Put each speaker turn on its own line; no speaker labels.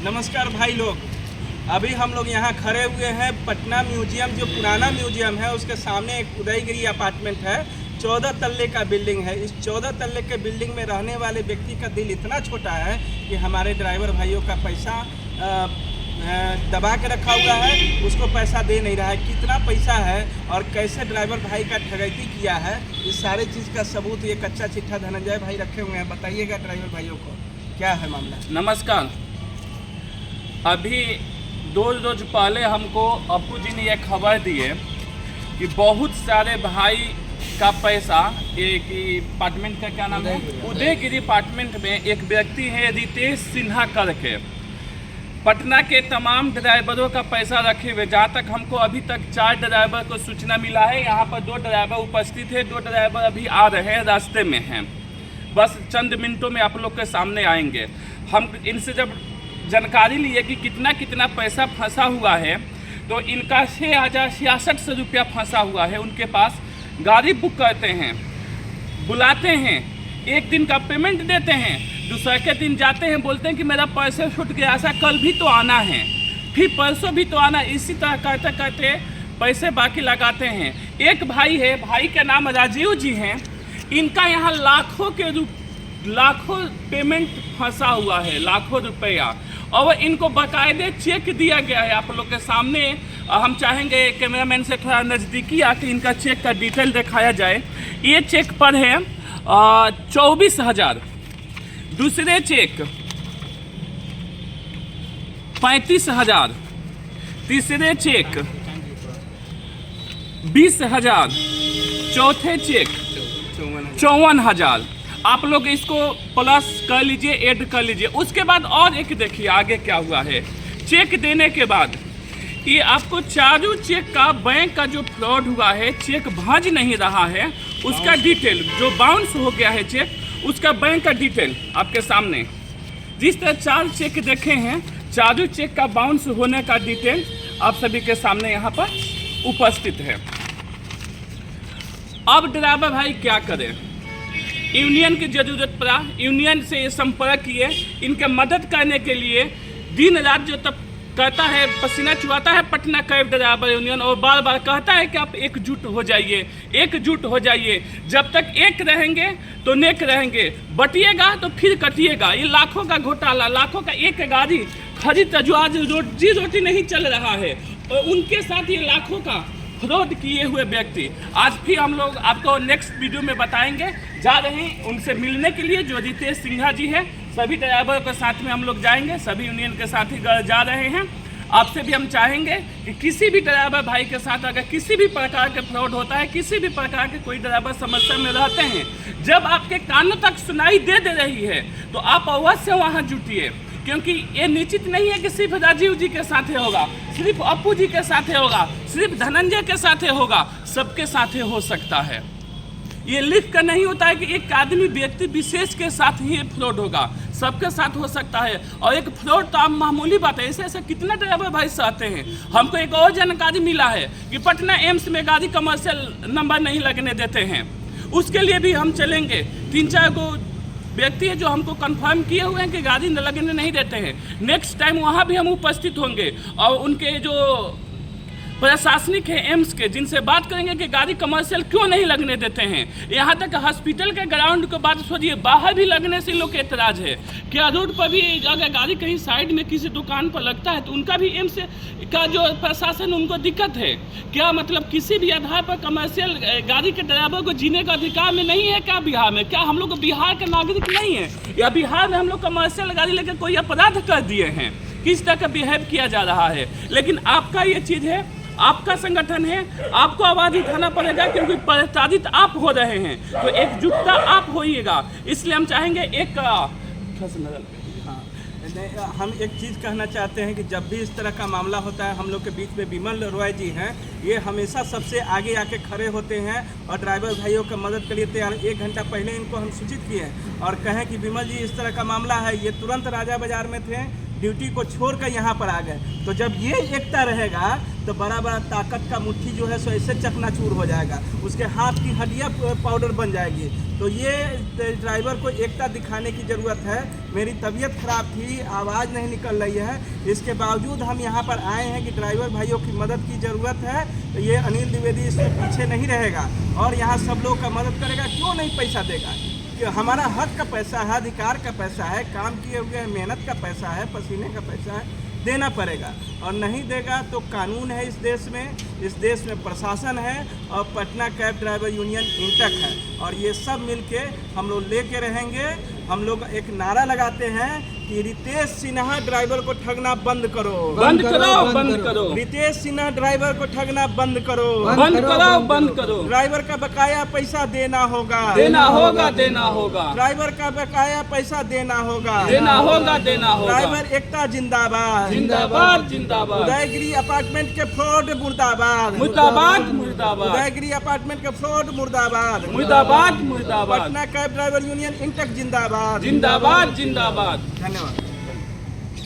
नमस्कार भाई लोग, अभी हम लोग यहाँ खड़े हुए हैं पटना म्यूजियम, जो पुराना म्यूजियम है उसके सामने एक उदयगिरी अपार्टमेंट है। 14 तल्ले का बिल्डिंग है। इस 14 तल्ले के बिल्डिंग में रहने वाले व्यक्ति का दिल इतना छोटा है कि हमारे ड्राइवर भाइयों का पैसा दबा के रखा हुआ है, उसको पैसा दे नहीं रहा है। कितना पैसा है और कैसे ड्राइवर भाई का ठगैती किया है, इस सारे चीज़ का सबूत ये कच्चा चिट्ठा धनंजय भाई रखे हुए हैं। बताइएगा ड्राइवर भाइयों को क्या है मामला।
नमस्कार। अभी 2 रोज पहले हमको अप्पू जी ने यह खबर दी है कि बहुत सारे भाई का पैसा एक अपार्टमेंट का क्या नाम है, उदयगिरी अपार्टमेंट में एक व्यक्ति है रितेश सिन्हा करके, पटना के तमाम ड्राइवरों का पैसा रखे हुए। जहाँ तक हमको अभी तक 4 ड्राइवर को सूचना मिला है। यहाँ पर 2 ड्राइवर उपस्थित है, 2 ड्राइवर अभी आ रहे हैं, रास्ते में हैं। बस चंद मिनटों में आप लोग के सामने आएंगे। हम इनसे जब जानकारी लिए कि कितना पैसा फंसा हुआ है, तो इनका 6,066 रुपया फंसा हुआ है। उनके पास गाड़ी बुक करते हैं, बुलाते हैं, एक दिन का पेमेंट देते हैं, दूसरे के दिन जाते हैं, बोलते हैं कि मेरा पैसे छूट गया, ऐसा कल भी तो आना है, फिर परसों भी तो आना। इसी तरह करते करते पैसे बाकी लगाते हैं। एक भाई है, भाई का नाम राजीव जी हैं। इनका यहाँ लाखों पेमेंट फंसा हुआ है, लाखों रुपया, और इनको बाकायदे चेक दिया गया है। आप लोग के सामने हम चाहेंगे कैमरामैन से थोड़ा नज़दीकी आके इनका चेक का डिटेल दिखाया जाए। ये चेक पर है 24,000, दूसरे चेक 35,000, तीसरे चेक 20,000, चौथे चेक 54,000। आप लोग इसको प्लस कर लीजिए, ऐड कर लीजिए। उसके बाद और एक देखिए आगे क्या हुआ है। चेक देने के बाद ये आपको चारों चेक का बैंक का जो फ्रॉड हुआ है, चेक भांज नहीं रहा है, उसका डिटेल जो बाउंस हो गया है चेक, उसका बैंक का डिटेल आपके सामने। जिस तरह 4 चेक देखे हैं, चारों चेक का बाउंस होने का डिटेल आप सभी के सामने यहाँ पर उपस्थित है। अब ड्राइवर भाई क्या करें, यूनियन की जरूरत पड़ा, यूनियन से ये संपर्क किए। इनके मदद करने के लिए दिन रात जो तब कहता है, पसीना चुहाता है पटना कैब ड्राइवर यूनियन, और बार बार कहता है कि आप एकजुट हो जाइए, एकजुट हो जाइए। जब तक एक रहेंगे तो नेक रहेंगे, बटिएगा तो फिर कटिएगा। ये लाखों का घोटाला, लाखों का एक गाड़ी खरीद जो आज रोटी नहीं चल रहा है, और उनके साथ ये लाखों का फ्रॉड किए हुए व्यक्ति। आज फिर हम लोग आपको नेक्स्ट वीडियो में बताएंगे। जा रहे हैं उनसे मिलने के लिए, जो रितेश सिन्हा जी है। सभी ड्राइवर के साथ में हम लोग जाएंगे, सभी यूनियन के साथ ही जा रहे हैं। आपसे भी हम चाहेंगे कि किसी भी ड्राइवर भाई के साथ अगर किसी भी प्रकार के फ्रॉड होता है, किसी भी प्रकार के कोई ड्राइवर समस्या में रहते हैं, जब आपके कानों तक सुनाई दे रही है तो आप अवश्य वहाँ जुटिए, क्योंकि ये निश्चित नहीं है कि सिर्फ राजीव जी के साथ होगा, सिर्फ अप्पू जी के साथ होगा, सिर्फ धनंजय के साथ होगा, सबके साथ हो सकता है। ये लिख कर नहीं होता है कि एक आदमी व्यक्ति विशेष के साथ ही फ्रॉड होगा, सबके साथ हो सकता है। और एक फ्रॉड तो आम मामूली बात है, ऐसे कितना ड्राइवर भाई सहते हैं। हमको एक और जानकारी मिला है कि पटना एम्स में गाड़ी कमर्शियल नंबर नहीं लगने देते हैं, उसके लिए भी हम चलेंगे। 3-4 गो व्यक्ति है जो हमको कंफर्म किए हुए हैं कि गाड़ी लगने नहीं देते हैं। नेक्स्ट टाइम वहाँ भी हम उपस्थित होंगे और उनके जो प्रशासनिक है एम्स के, जिनसे बात करेंगे कि गाड़ी कमर्शियल क्यों नहीं लगने देते हैं। यहाँ तक हॉस्पिटल के ग्राउंड को बात छोड़िए, बाहर भी लगने से लोग एतराज़ है। क्या रोड पर भी अगर गाड़ी कहीं साइड में किसी दुकान पर लगता है तो उनका भी एम्स का जो प्रशासन उनको दिक्कत है क्या? मतलब किसी भी आधार पर कमर्शियल गाड़ी के ड्राइवर को जीने का अधिकार में नहीं है क्या बिहार में? क्या हम लोग बिहार के नागरिक नहीं है, या बिहार में हम लोग कमर्शियल गाड़ी लेकर कोई अपराध कर दिए हैं? किस तरह का बिहेव किया जा रहा है। लेकिन आपका ये चीज़ है, आपका संगठन है, आपको आवाज़ उठाना पड़ेगा, क्योंकि प्रताड़ित आप हो रहे हैं, तो एकजुटता आप होइएगा। इसलिए हम चाहेंगे
हम एक चीज़ कहना चाहते हैं कि जब भी इस तरह का मामला होता है, हम लोग के बीच में विमल रॉय जी हैं, ये हमेशा सबसे आगे आके खड़े होते हैं और ड्राइवर भाइयों का मदद के लिए तैयार। 1 घंटा पहले इनको हम सूचित किए और कहें कि विमल जी इस तरह का मामला है, ये तुरंत राजा बाजार में थे, ड्यूटी को छोड़कर यहाँ पर आ गए। तो जब ये एकता रहेगा तो बड़ा बड़ा ताकत का मुट्ठी जो है सो ऐसे चकनाचूर हो जाएगा, उसके हाथ की हड्डियाँ पाउडर बन जाएगी। तो ये ड्राइवर को एकता दिखाने की ज़रूरत है। मेरी तबीयत ख़राब थी, आवाज़ नहीं निकल रही है, इसके बावजूद हम यहाँ पर आए हैं कि ड्राइवर भाइयों की मदद की ज़रूरत है। तो ये अनिल द्विवेदी इससे पीछे नहीं रहेगा और यहाँ सब लोग का मदद करेगा। क्यों नहीं पैसा देगा? कि हमारा हक का पैसा है, अधिकार का पैसा है, काम किए हुए मेहनत का पैसा है, पसीने का पैसा है, देना पड़ेगा। और नहीं देगा तो कानून है इस देश में प्रशासन है और Patna cab driver union INTUC है। और ये सब मिलके हम लोग लेके रहेंगे। हम लोग एक नारा लगाते हैं कि रितेश सिन्हा ड्राइवर को ठगना बंद करो,
बंद करो, बंद करो।
रितेश सिन्हा ड्राइवर को ठगना बंद करो,
बंद करो, बंद करो।
ड्राइवर का बकाया पैसा देना होगा,
देना होगा, देना होगा।
ड्राइवर का बकाया पैसा देना होगा,
देना होगा, देना होगा।
ड्राइवर एकता जिंदाबाद,
जिंदाबाद, जिंदाबाद।
उदयगिरी अपार्टमेंट के फ्रॉड मुर्दाबाद,
मुर्दाबाद, मुर्दाबाद।
उदयगिरी अपार्टमेंट के फ्रॉड मुर्दाबाद,
मुर्दाबाद, मुर्दाबाद।
Patna cab driver union INTUC जिंदाबाद,
जिंदाबाद, जिंदाबाद।
धन्यवाद।